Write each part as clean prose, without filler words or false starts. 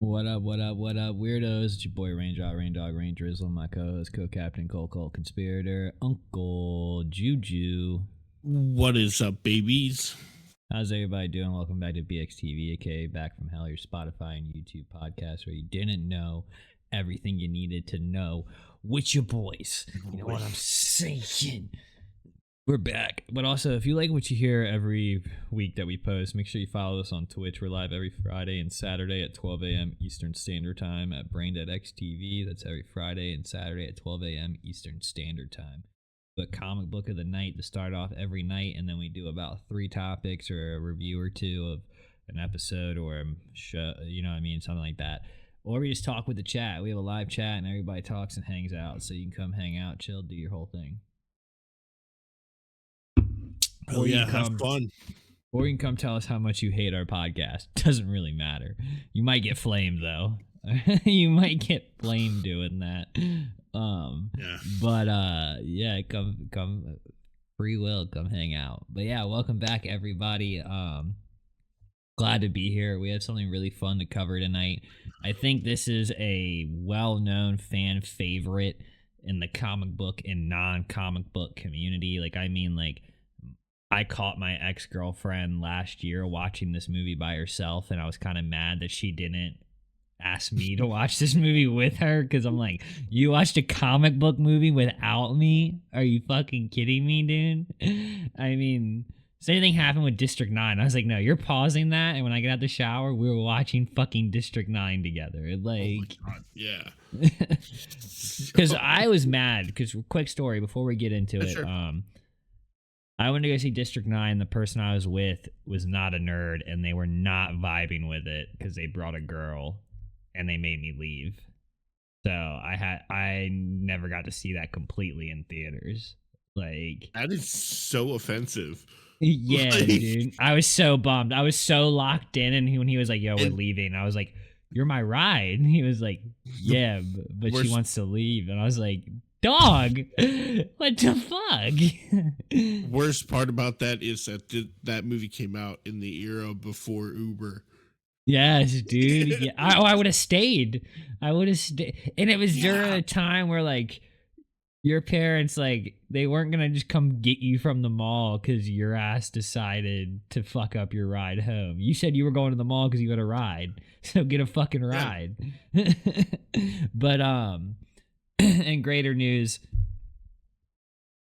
What up, what up, what up, weirdos? It's your boy Raindrop, Raindog, Rain Drizzle, my co-host, co-captain, Cole, conspirator, Uncle Juju. What is up, babies? How's everybody doing? Welcome back to BXTV, aka Back from Hell, your Spotify and YouTube podcast where you didn't know everything you needed to know with your boys. You know what I'm saying? We're back. But also, if you like what you hear every week that we post, make sure you follow us on Twitch. We're live every Friday and Saturday at 12 a.m. Eastern Standard Time at BrainDeadXTV. That's every Friday and Saturday at 12 a.m. Eastern Standard Time. But comic book of the night to start off every night, and then we do about 3 topics or a review or 2 of an episode or a show, you know what I mean, something like that. Or we just talk with the chat. We have a live chat and everybody talks and hangs out, so you can come hang out, chill, do your whole thing. Oh yeah, have fun. Or you can come tell us how much you hate our podcast. Doesn't really matter. You might get flamed though. You might get flamed doing that. Yeah. But yeah, come free will, come hang out. But yeah, welcome back everybody. Glad to be here. We have something really fun to cover tonight. I think this is a well-known fan favorite in the comic book and non-comic book community. I caught my ex-girlfriend last year watching this movie by herself, and I was kind of mad that she didn't ask me to watch this movie with her, because I'm like, you watched a comic book movie without me? Are you fucking kidding me, dude? I mean, same thing happened with District 9. I was like, no, you're pausing that, and when I get out the shower, we were watching fucking District 9 together. Like, oh my God, yeah. Because I was mad, because quick story before we get into it. Sure. I went to go see District 9. The person I was with was not a nerd, and they were not vibing with it because they brought a girl, and they made me leave. So I never got to see that completely in theaters. Like, that is so offensive. Yeah, dude. I was so bummed. I was so locked in, and when he was like, "Yo, we're leaving," I was like, "You're my ride." And he was like, "Yeah, but she wants to leave," and I was like, dog, what the fuck? Worst part about that is that that movie came out in the era before Uber. Yes, dude. Yeah. I would have stayed. I would have stayed. And it was during a time where, like, your parents, like, they weren't going to just come get you from the mall because your ass decided to fuck up your ride home. You said you were going to the mall because you had a ride. So get a fucking ride. Yeah. But, in greater news,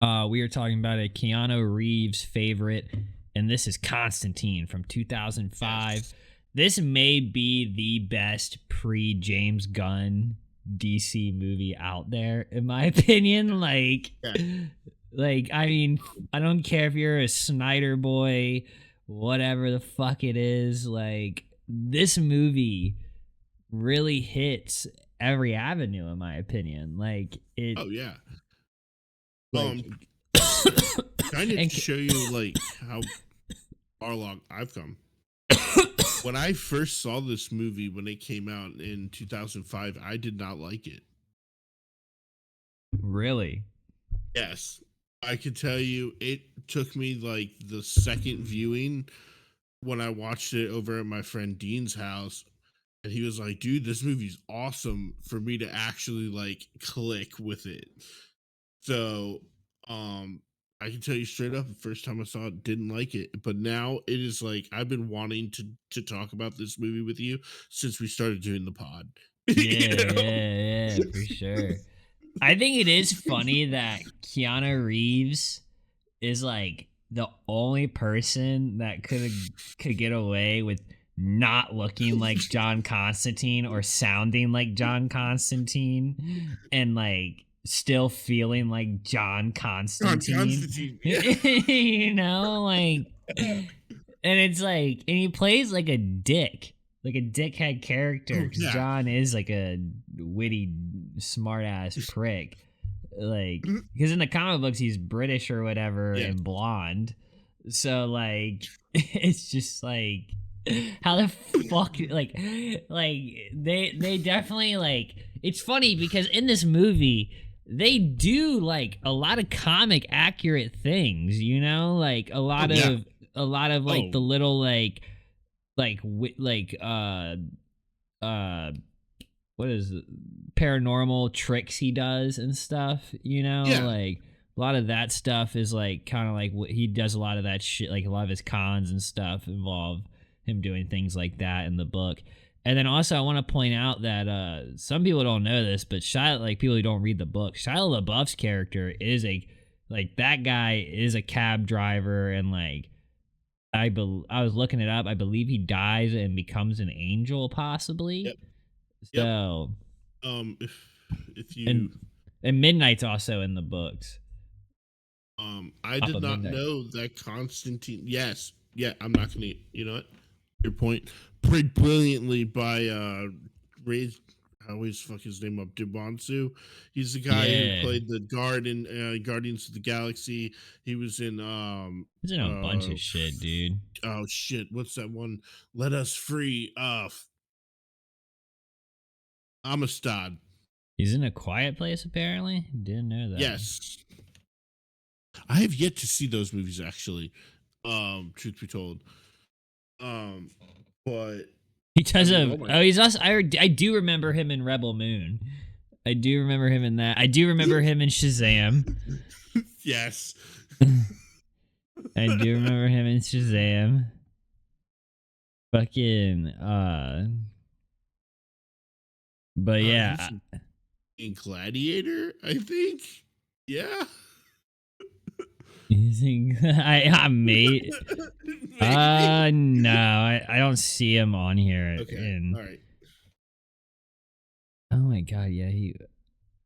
we are talking about a Keanu Reeves favorite, and this is Constantine from 2005. This may be the best pre-James Gunn DC movie out there, in my opinion. Like, I mean, I don't care if you're a Snyder boy, whatever the fuck it is. Like, this movie really hits every avenue, in my opinion. Like, it. Oh yeah. Like, I need to show you like how far along I've come. When I first saw this movie when it came out in 2005, I did not like it. Really? Yes. I could tell you it took me like the second viewing when I watched it over at my friend Dean's house. And he was like, dude, this movie's awesome, for me to actually like click with it. So, I can tell you straight up, the first time I saw it, didn't like it. But now it is like, I've been wanting to talk about this movie with you since we started doing the pod. Yeah, for sure. I think it is funny that Keanu Reeves is like the only person that could get away with not looking like John Constantine or sounding like John Constantine, and like still feeling like John Constantine. Yeah. You know, like, and it's like, and he plays like a dick. Like a dickhead character, because John is like a witty, smart-ass prick. Like, because in the comic books, he's British or whatever and blonde. So, like, it's just like, how the fuck, like they definitely, like, it's funny because in this movie, they do like a lot of comic accurate things, you know, like a lot of like the little like uh what is it, paranormal tricks he does and stuff, you know, Yeah. like a lot of that stuff is like kind of like what he does. A lot of that shit, like a lot of his cons and stuff involve him doing things like that in the book. And then also I want to point out that some people don't know this, but Shia, like people who don't read the book, Shia LaBeouf's character is a, like that guy is a cab driver, and like I was looking it up. I believe he dies and becomes an angel, possibly. Yep. Yep. So, If you and Midnight's also in the books. I did Papa not Midnight. know that Constantine. Yes, yeah, I'm not gonna. You know what? Your point, played brilliantly by Ray. I always fuck his name up. Dibonsu. He's the guy who Yeah, played the guard in Guardians of the Galaxy. He was in he's in a bunch of shit, dude. oh shit, what's that one? Let Us Free. Amistad. He's in A Quiet Place, apparently. Didn't know that. Yes, I have yet to see those movies actually. Truth be told. Um, but He I does mean, a. oh my, Oh, he's also. I do remember him in Rebel Moon. I do remember him in that. I do remember him in Shazam. yes. I do remember him in Shazam. Fucking. But He yeah, was in Gladiator, I think. Yeah. I made. Maybe. No, I don't see him on here. Okay. In All right. oh my god, yeah,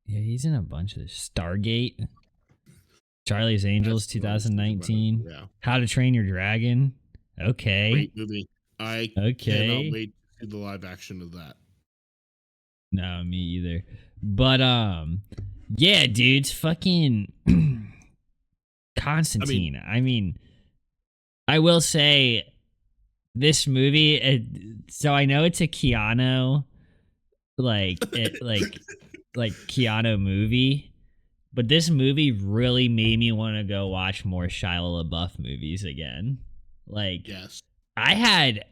he's in a bunch of this. Stargate, Charlie's Angels, That's what I was thinking about. 2019, Yeah. How to Train Your Dragon. Okay, Great movie. I cannot okay. wait to see the live action of that. No, me either. But yeah, dude's fucking I mean, Constantine. I mean, I will say this movie. So I know it's a Keanu, like Keanu movie, but this movie really made me want to go watch more Shia LaBeouf movies again. Like yes. I had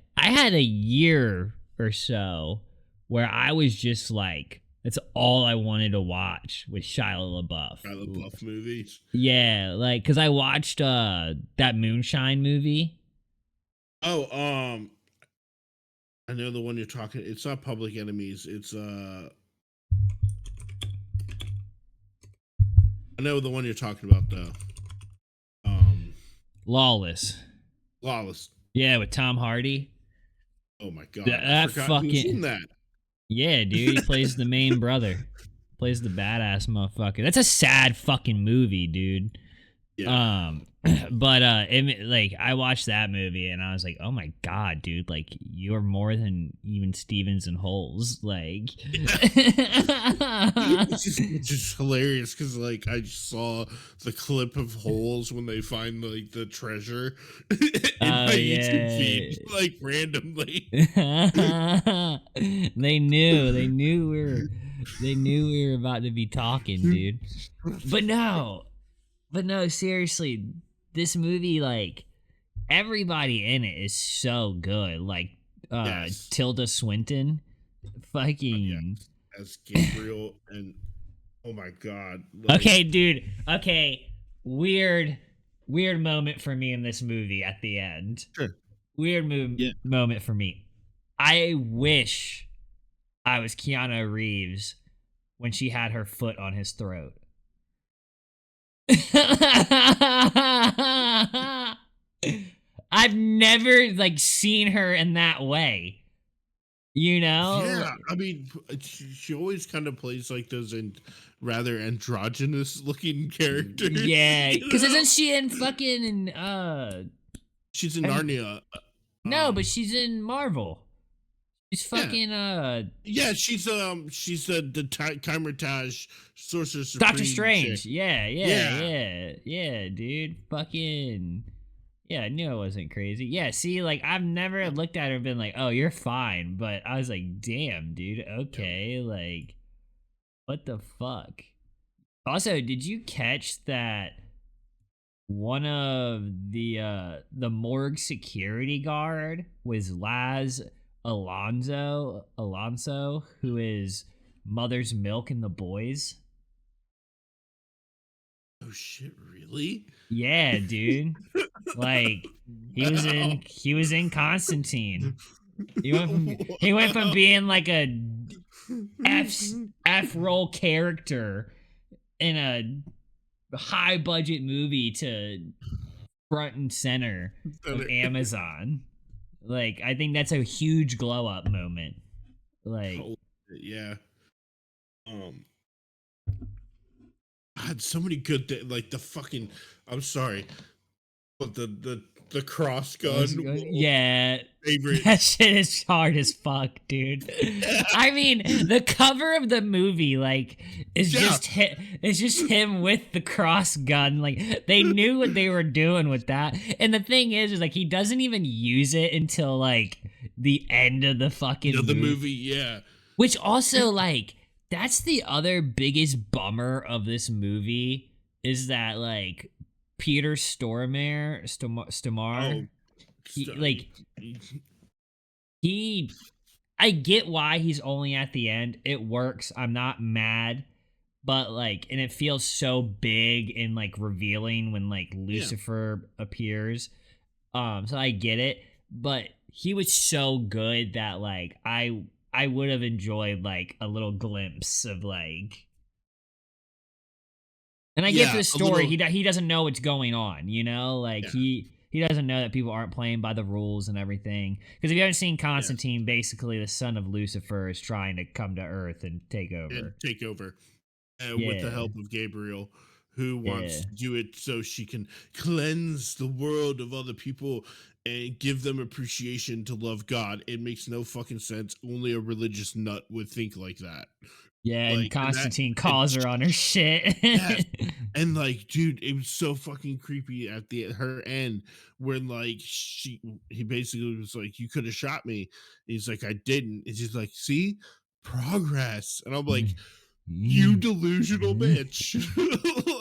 a year or so where I was just like, that's all I wanted to watch was Shia LaBeouf. I love buff movies. Yeah, like because I watched that Moonshine movie. Oh, I know the one you're talking. It's not Public Enemies. It's I know the one you're talking about though. Um, Lawless. Lawless. Yeah, with Tom Hardy. Oh my god, I That forgot he was in fucking that. yeah, dude. He plays the main brother. Plays the badass motherfucker. That's a sad fucking movie, dude. Yeah. But like I watched that movie and I was like, oh my god, dude, like you're more than even Stevens and Holes, like. It's just hilarious because like I just saw the clip of holes when they find like the treasure in Oh my YouTube yeah. feed, like randomly. They knew we were about to be talking, dude. But no, seriously, this movie, like everybody in it is so good. Like Yes. Tilda Swinton, Yeah. fucking As Gabriel and oh my god. Like okay, dude. Okay, weird moment for me in this movie at the end. sure. Weird Yeah. moment for me. I wish I was Keanu Reeves when she had her foot on his throat. I've never like seen her in that way. You know? Yeah, I mean, she always kind of plays like those rather androgynous looking characters. Yeah, You because know? isn't she in fucking She's in Narnia. no, but she's in Marvel. She's Yeah, fucking yeah, she's the Chimertage Sorcerer Doctor Supreme chick. Strange. Yeah, yeah, Yeah, yeah, dude. Fucking yeah, I knew I wasn't crazy. Yeah, see, like I've never looked at her and been like, "Oh, you're fine," but I was like, "Damn, dude. yeah. Okay, like, what the fuck?" Also, did you catch that one of the morgue security guard was Laz Alonso, who is Mother's Milk in The Boys. Oh shit, really? Yeah, dude. Like Wow. he was in Constantine. He went from being like a F role character in a high budget movie to front and center of Amazon. Like I think that's a huge glow up moment. Like Holy shit, yeah. Um, I had so many good like the fucking. I'm sorry, but the cross gun yeah, favorite. that shit is hard as fuck, dude. I mean, the cover of the movie, like, Yeah, it's just him with the cross gun. Like, they knew what they were doing with that. And the thing is like, he doesn't even use it until like the end of the fucking the movie. movie. Yeah, Which also, dude. like, that's the other biggest bummer of this movie is that like Peter Stormare, Oh, he st- like he I get why he's only at the end. It works. I'm not mad. But like and it feels so big and like revealing when like yeah, Lucifer appears. So I get it, but he was so good that like I would have enjoyed like a little glimpse of like and I get for yeah. the A story little. he doesn't know what's going on, you know? Like Yeah, he doesn't know that people aren't playing by the rules and everything. Because if you haven't seen yes, Constantine, basically the son of Lucifer is trying to come to Earth and take and over. take over. With the Yeah. help of Gabriel, who wants Yeah. to do it so she can cleanse the world of other people and give them appreciation to love God. It makes no fucking sense. Only a religious nut would think like that. Yeah, and Like, and that, Constantine and calls her on her shit. yes. And like, dude, it was so fucking creepy at the her end when like he basically was like, "You could have shot me." He's like, "I didn't." It's just like, see, progress, and I'm like, "You delusional bitch."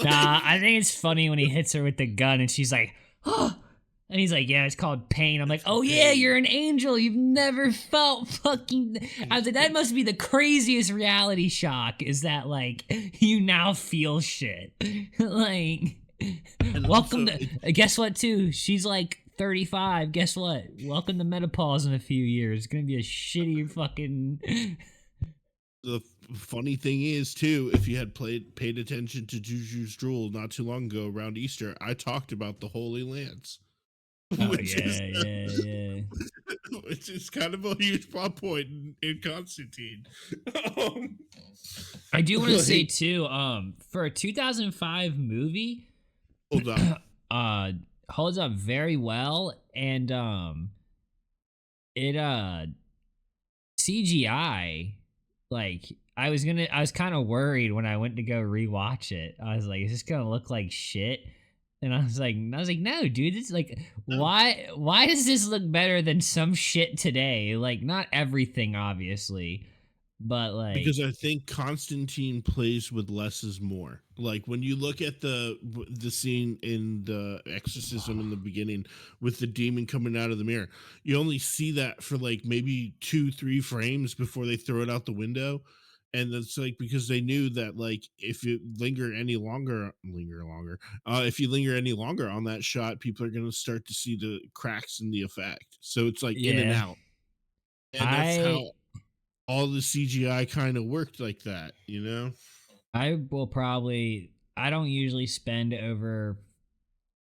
Nah, Like, I think it's funny when he hits her with the gun and she's like, oh. And he's like, yeah, it's called pain. I'm like, it's oh yeah, pain. you're an angel. You've never felt fucking. I was like, that must be the craziest reality shock is that, like, you now feel shit. Like, And welcome also, to. it, Guess what, too? She's like 35. Guess what? Welcome to menopause in a few years. It's going to be a shitty fucking. the funny thing is too, if you had paid attention to Juju's Drool not too long ago around Easter, I talked about the Holy Lance, Oh, which is yeah, yeah, yeah. which is kind of a huge plot point in Constantine. Um, I do want to say like, too, for a 2005 movie, hold up. uh, holds up very well, and it CGI, like I was kind of worried when I went to go rewatch it. I was like, is this gonna look like shit? And I was like, no, dude, this is like, No, why does this look better than some shit today? Like, not everything, obviously, but because like, I think Constantine plays with less is more. Like when you look at the scene in the exorcism in the beginning with the demon coming out of the mirror, you only see that for like maybe 2-3 frames before they throw it out the window. And that's like because they knew that like if you if you linger any longer on that shot, people are going to start to see the cracks in the effect. So it's like in and yeah, out, and that's I how all the CGI kind of worked like that, you know? I will probably I don't usually spend over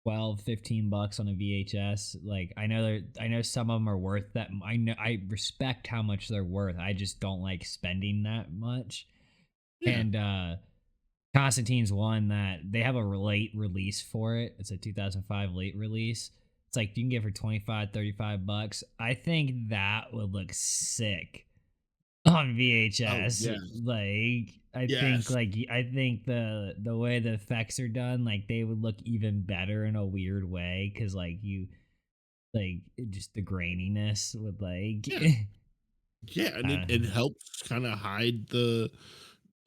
12, 15 bucks on a VHS. Like I know some of them are worth that. I know I respect how much they're worth. I just don't like spending that much. Yeah. And Constantine's one that they have a late release for it. It's a 2005 late release. It's like you can get for 25, 35 bucks. I think that would look sick on Oh, VHS. yes. Like Yes. I think the way the effects are done, like they would look even better in a weird way because like you like just the graininess would like. Yeah. Yeah, and uh, it helps kind of hide the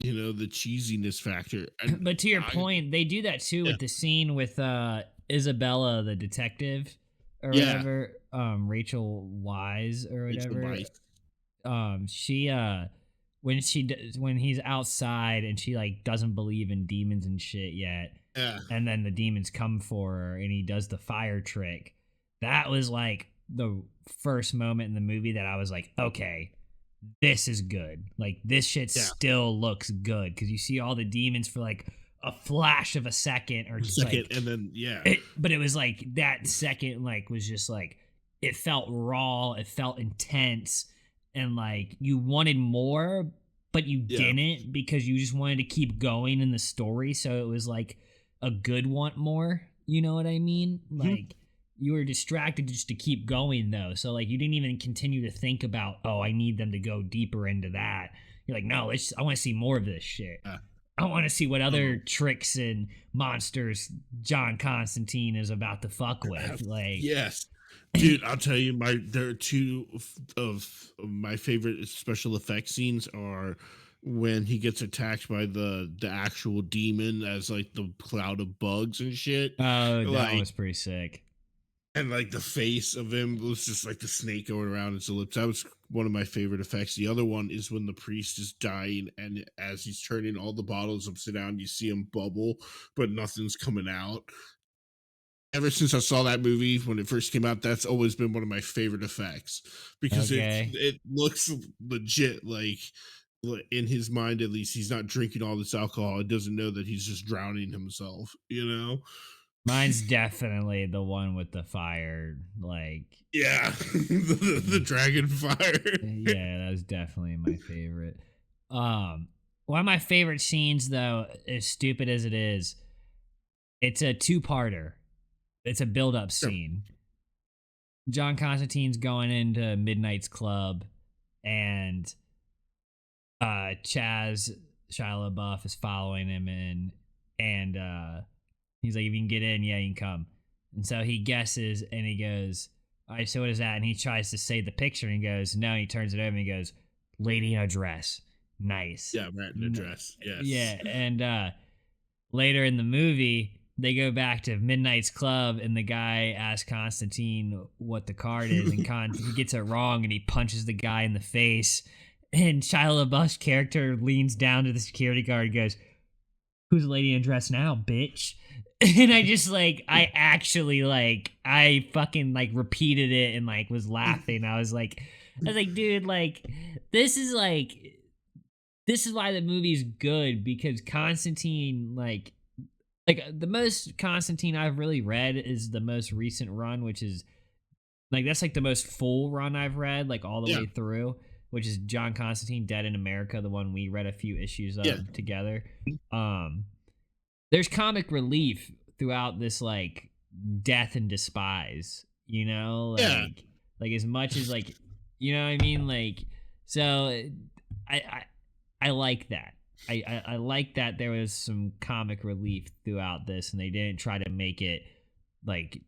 cheesiness factor. And but to your I point, they do that too yeah. with the scene with Isabella the detective or Yeah. whatever, Rachel Wise or Rachel whatever. Weisz. she when he's outside and she like doesn't believe in demons and shit yet, Yeah. and then the demons come for her and he does the fire trick. That was like the first moment in the movie that I was like, okay, this is good. Like this shit Yeah. still looks good because you see all the demons for like a flash of a second or Second, like and then yeah. but it was like that second like was just like it felt raw, it felt intense, and like you wanted more, but you Yeah. didn't because you just wanted to keep going in the story. So it was like a good want more. You know what I mean? Mhm. Like you were distracted just to keep going though. So like you didn't even continue to think about, oh, I need them to go deeper into that. You're like, no, I want to see more of this shit. Yeah. I want to see what other Oh, tricks and monsters John Constantine is about to fuck with. Like, yes. Dude, I'll tell you, my there are two of my favorite special effects scenes are when he gets attacked by the actual demon as like the cloud of bugs and shit. oh, that one Like was pretty sick. and like the face of him was just like the snake going around his lips. That was one of my favorite effects. The other one is when the priest is dying, and as he's turning all the bottles upside down, you see him bubble, but nothing's coming out. Ever since I saw that movie when it first came out, that's always been one of my favorite effects because Okay. it looks legit. Like in his mind, at least, he's not drinking all this alcohol. He doesn't know that he's just drowning himself. You know? Mine's definitely the one with the fire. Like, Yeah, the dragon fire. yeah, that was definitely my favorite. One of my favorite scenes, though, as stupid as it is, it's a two-parter. It's a build-up Sure. scene. John Constantine's going into Midnight's Club, and Chaz Shia LaBeouf is following him in, and he's like, "If you can get in, yeah, you can come." And so he guesses, and he goes, "All right, so what is that?" And he tries to say the picture, and he goes, "No." And he turns it over, and he goes, "Lady in a dress, nice." Yeah, rat in a dress. Yes. Yeah, and later in the movie, they go back to Midnight's Club, and the guy asks Constantine what the card is, and he gets it wrong, and he punches the guy in the face. And Shia LaBeouf's character leans down to the security guard and goes, "Who's the lady in a dress now, bitch?" And I just like, I actually like, I fucking like repeated it and like was laughing. I was like, dude, this is like, this is why the movie's good because Constantine, the most Constantine I've really read is the most recent run, which is like that's like the most full run I've read, like all the Yeah. way through, which is John Constantine Dead in America, the one we read a few issues Yeah. of together. Um, there's comic relief throughout this like death and despise, you know, Yeah. like as much as like, you know what I mean, like so I I, I like that. I like that there was some comic relief throughout this, and they didn't try to make it like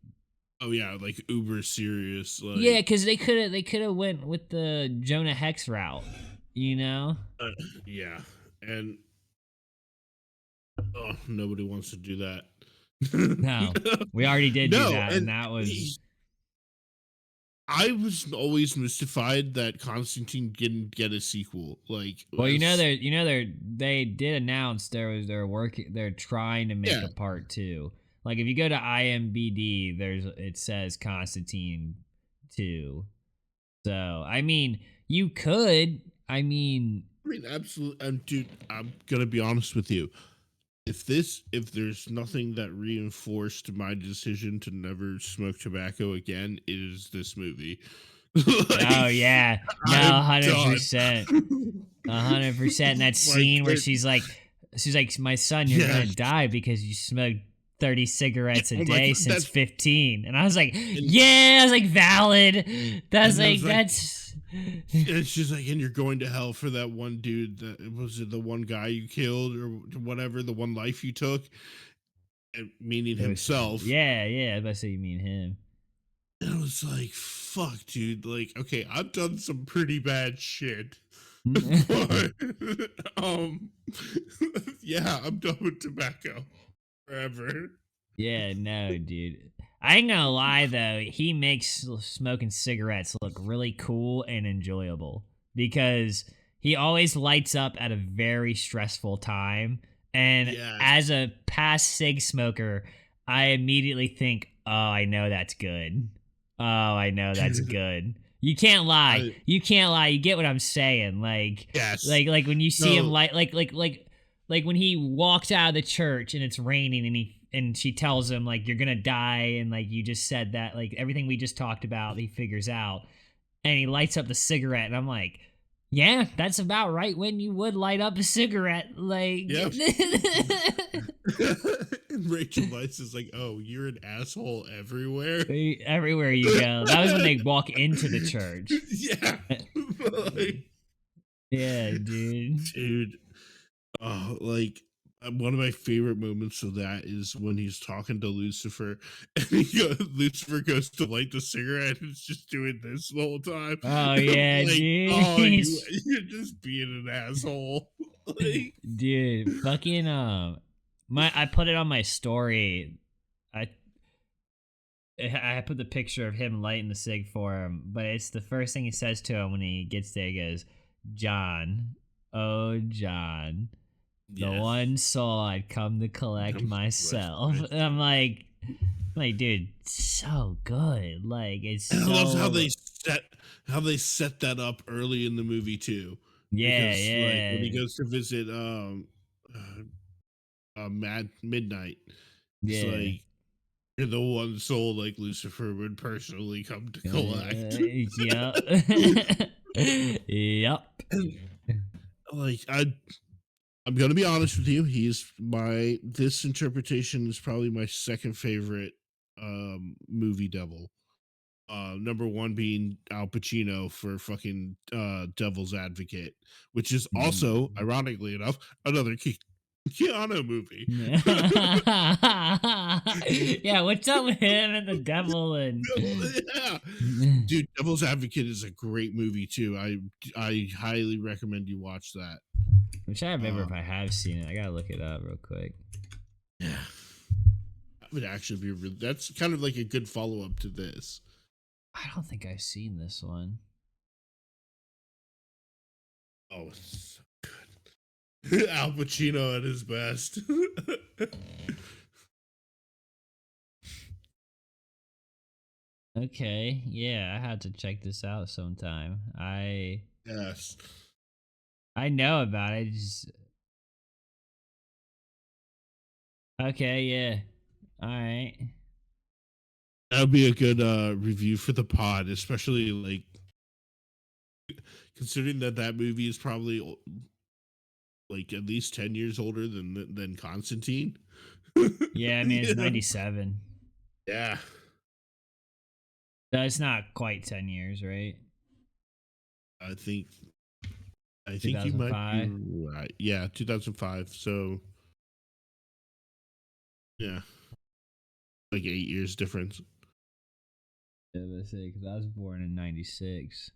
Oh yeah, like uber serious. yeah, Like because they could have went with the Jonah Hex route, you know. uh, yeah, and oh, nobody wants to do that. No, we already did do No, that, and and that was I was always mystified that Constantine didn't get a sequel. Like, well, as they did announce they're trying to make yeah, a part two. Like if you go to IMBD, it says Constantine 2. So I mean, you could. I mean, I mean, absolutely. Dude, I'm gonna be honest with you. If there's nothing that reinforced my decision to never smoke tobacco again, it is this movie. oh Like, yeah, no, I'm 100%. done. 100%. That Like, scene where she's like, "My son, you're yeah, gonna die because you smoked 30 yeah, cigarettes a I'm like day since that's 15." And I was like, and yeah, I was like, valid. That's and I like, was like, that's. it's just like, and you're going to hell for that one dude. That was it, the one guy you killed or whatever, the one life you took, meaning It was, himself. yeah, yeah. That's what you mean him. And I was like, fuck, dude. Like, okay, I've done some pretty bad shit. But yeah, I'm done with tobacco forever. Yeah, no, dude. I ain't gonna lie though, he makes smoking cigarettes look really cool and enjoyable. because he always lights up at a very stressful time. And as Yes. a past cig smoker, I immediately think, oh, I know that's good. Oh, I know that's Dude, good. You can't lie. I You can't lie. You get what I'm saying. yes. Like when you see him No, like when he walks out of the church and it's raining and she tells him like you're gonna die and like you just said that like everything we just talked about he figures out and he lights up the cigarette and I'm like yeah that's about right when you would light up a cigarette like yeah. And Rachel Weisz is like, "Oh, you're an asshole everywhere." everywhere you go. That was when they walk into the church. Yeah. Like, Yeah, dude. dude, oh, like one of my favorite moments of that is when he's talking to Lucifer, and Lucifer goes to light the cigarette, and it's just doing this the whole time. Oh I'm yeah, like, dude. oh, you're just being an asshole. Like, Dude, fucking my I put it on my story. I I put the picture of him lighting the cig for him, but it's the first thing he says to him when he gets there. He goes, "John, oh John, the yeah, one soul I'd come to collect comes with myself." And like, dude, so good. Like, it's and I love so how they set that up early in the movie too, yeah, because like when he yeah, goes to visit Mad Midnight, he's yeah. like, "You're the one soul like Lucifer would personally come to collect." Yep. Yep. And, like I'm gonna be honest with you, he's my this interpretation is probably my second favorite movie devil. Number one being Al Pacino for fucking Devil's Advocate, which is also, ironically enough, another Keanu movie. Yeah, what's up with him and the devil and Yeah. Dude, Devil's Advocate is a great movie too. I highly recommend you watch that. I'm trying to remember if Um, I have seen it. I gotta look it up real quick. yeah, that would actually be really. That's kind of like a good follow up to this. I don't think I've seen this one. Oh, it's so good. Al Pacino at his best. Okay, yeah, I had to check this out sometime. Yes, I know about it. Just okay, yeah. All right. that would be a good review for the pod, especially like considering that that movie is probably like at least 10 years older than Constantine. Yeah, I mean it's Yeah, 97. yeah. So it's not quite 10 years, right? I think I think you might be 2005. right. Yeah, 2005. So yeah, like 8 years difference. Yeah, let's see, because I was born in 96.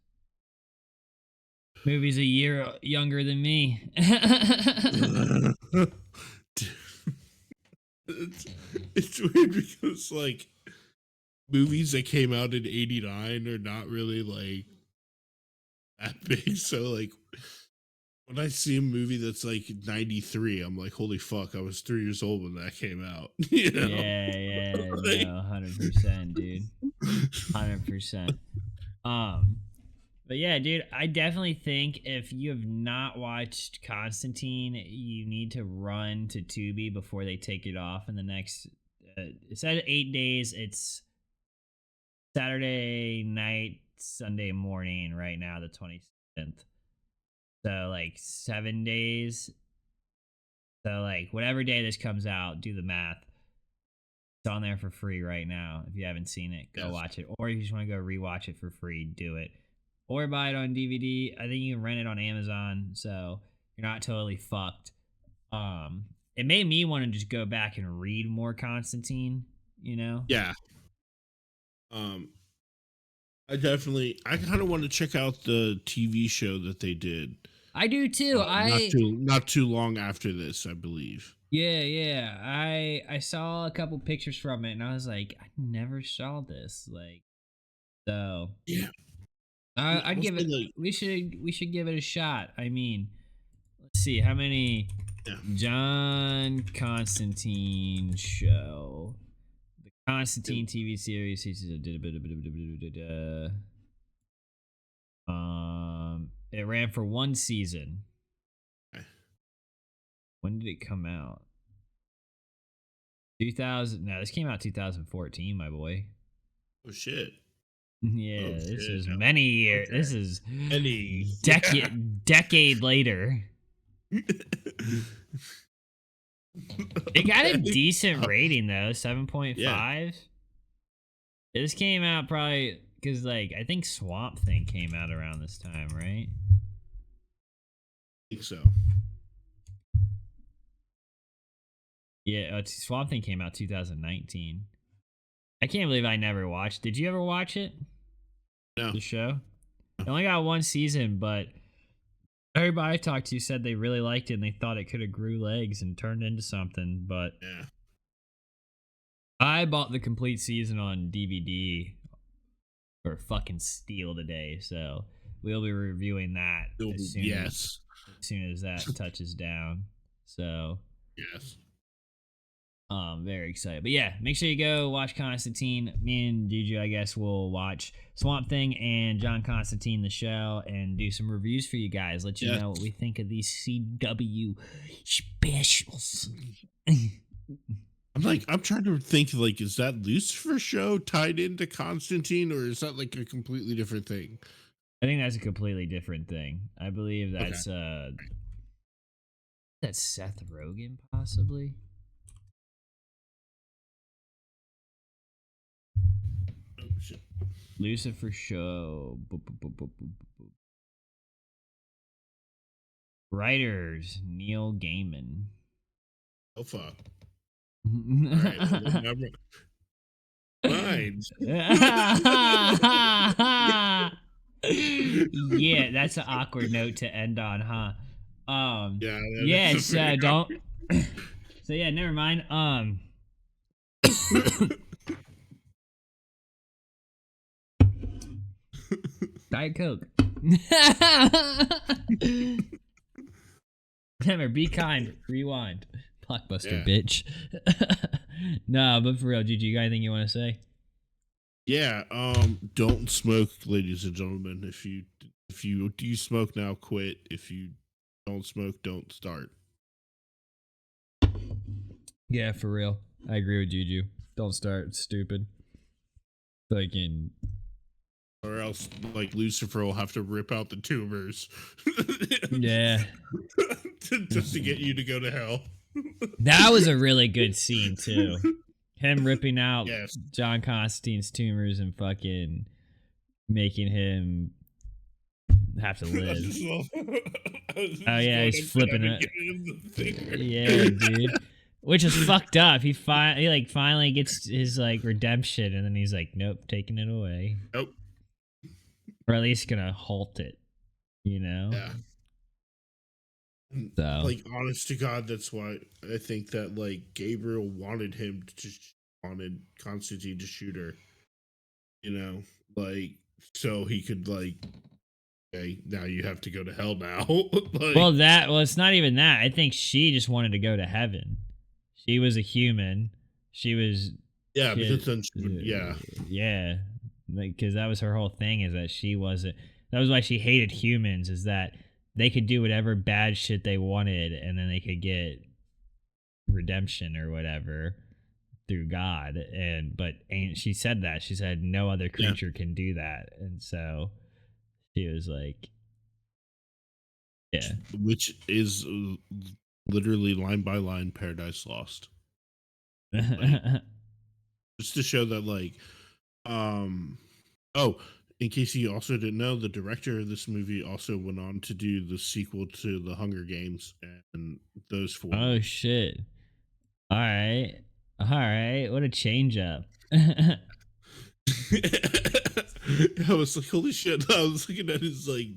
Movie's a year younger than me. it's, it's weird because like movies that came out in '89 are not really like that big. So like when I see a movie that's like '93, I'm like, holy fuck, I was 3 years old when that came out. You know, Yeah, yeah, like, no, 100%, dude. 100%. Um, but yeah, dude, I definitely think if you have not watched Constantine, you need to run to Tubi before they take it off in the next. It said 8 days. It's Saturday night, Sunday morning. Right now, the 27th. So like 7 days. So like whatever day this comes out, do the math. It's on there for free right now. If you haven't seen it, go yes, watch it. Or if you just want to go rewatch it for free, do it. Or buy it on DVD. I think you can rent it on Amazon, so you're not totally fucked. It made me want to just go back and read more Constantine, you know? yeah. Um, I kind of want to check out the TV show that they did. I do too. Not too long after this, I believe. Yeah, yeah. I saw a couple pictures from it and I was like, I never saw this. Like so Yeah, I'd I'll give say it. like We should give it a shot. I mean, let's see how many yeah. John Constantine show. The It- Constantine TV series. It ran for one season. When did it come out? 2000. No, this came out 2014, my boy. Oh shit. Oh Yeah, this shit. is many years. Okay. This is Any yeah. decade later. It got a Okay. decent Uh, rating though, yeah. 7.5. This came out probably because like I think Swamp Thing came out around this time, right? I think so. Yeah, Swamp Thing came out 2019. I can't believe I never watched. Did you ever watch it? No. The show? It only got one season, but everybody I talked to said they really liked it and they thought it could have grew legs and turned into something. But Yeah. I bought the complete season on DVD for fucking steal today, so we'll be reviewing that Yes. as soon as that touches down. So Yes. very excited. But yeah, make sure you go watch Constantine. Me and Juju, I guess, will watch Swamp Thing and John Constantine the show and do some reviews for you guys. Let you Yes. know what we think of these CW specials. I'm trying to think like, is that Lucifer show tied into Constantine, or is that like a completely different thing? I think that's a completely different thing. I believe Okay. that's Seth Rogen, possibly. Oh, shit. Lucifer show. Writers Neil Gaiman. Oh fuck. All right. Well, then mind. Yeah, that's an awkward note to end on, huh? Yeah, that Yeah, is a so pretty don't. So yeah, never mind. Diet Coke. Remember, be kind. Rewind. Blockbuster, Yeah. bitch. No, but for real, Gigi, you got anything you want to say? Yeah. Don't smoke, ladies and gentlemen. If you do you smoke now, quit. If you don't smoke, don't start. Yeah, for real. I agree with Juju. Don't start. It's stupid. Fucking. Or else, like Lucifer will have to rip out the tumors. Yeah. Just to get you to go to hell. That was a really good scene, too. Him ripping out Yes. John Constantine's tumors and fucking making him have to live. Oh, yeah, he's flipping it. Yeah, dude. Which is fucked up. He finally gets his like redemption, and then he's like, "Nope, taking it away," Nope. or at least gonna halt it. You know. Yeah. So Like, honest to God, that's why I think that like Gabriel wanted him to wanted Constantine to shoot her. You know, like so he could like, okay, now you have to go to hell now. Like, it's not even that. I think she just wanted to go to heaven. She was a human. She was. yeah, She because had, then she would, yeah, yeah, because that was her whole thing. Is that she wasn't. That was why she hated humans. Is that they could do whatever bad shit they wanted, and then they could get redemption or whatever through God. And but ain't she said that? She said no other yeah, creature can do that, and so she was like, yeah. which is literally line by line Paradise Lost. Like, just to show that like oh, in case you also didn't know, the director of this movie also went on to do the sequel to the Hunger Games and those four Oh movies. shit. All right. All right. What a change up. I was like, holy shit. I was looking at his like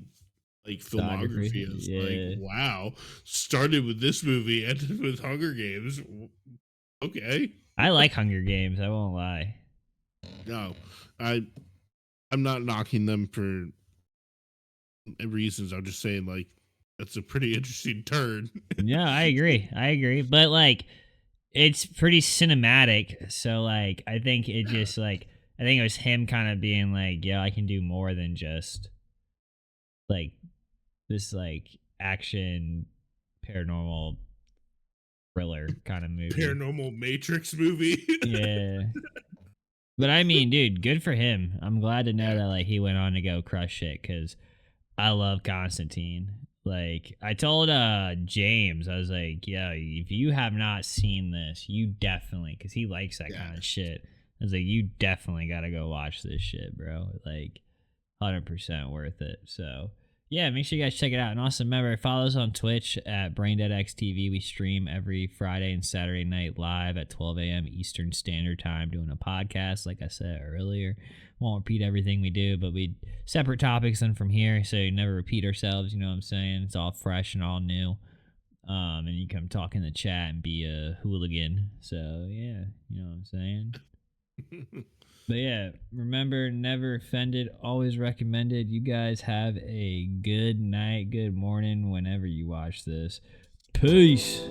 filmography. Photography. I was like, Yeah. wow. Started with this movie, ended with Hunger Games. Okay. I like Hunger Games, I won't lie. No. I'm not knocking them for reasons. I'm just saying, like, that's a pretty interesting turn. Yeah, I agree. I agree. But like it's pretty cinematic. So like I think it Yeah. just like I think it was him kind of being like, yeah, I can do more than just like this like action paranormal thriller kind of movie. Paranormal Matrix movie. Yeah. But I mean, dude, good for him. I'm glad to know Yeah. that like he went on to go crush it because I love Constantine. Like I told James, I was like, yeah, if you have not seen this, you definitely because he likes that Yeah. kind of shit. I was like, you definitely gotta go watch this shit, bro. Like 100% worth it. So yeah, make sure you guys check it out. And also remember, follow us on Twitch at BrainDeadXTV. We stream every Friday and Saturday night live at 12 a.m. Eastern Standard Time doing a podcast, like I said earlier. Won't repeat everything we do, but we separate topics and from here, so you never repeat ourselves, you know what I'm saying? It's all fresh and all new. And you come talk in the chat and be a hooligan. So yeah, you know what I'm saying? But yeah, remember, never offended, always recommended. You guys have a good night, good morning whenever you watch this. Peace.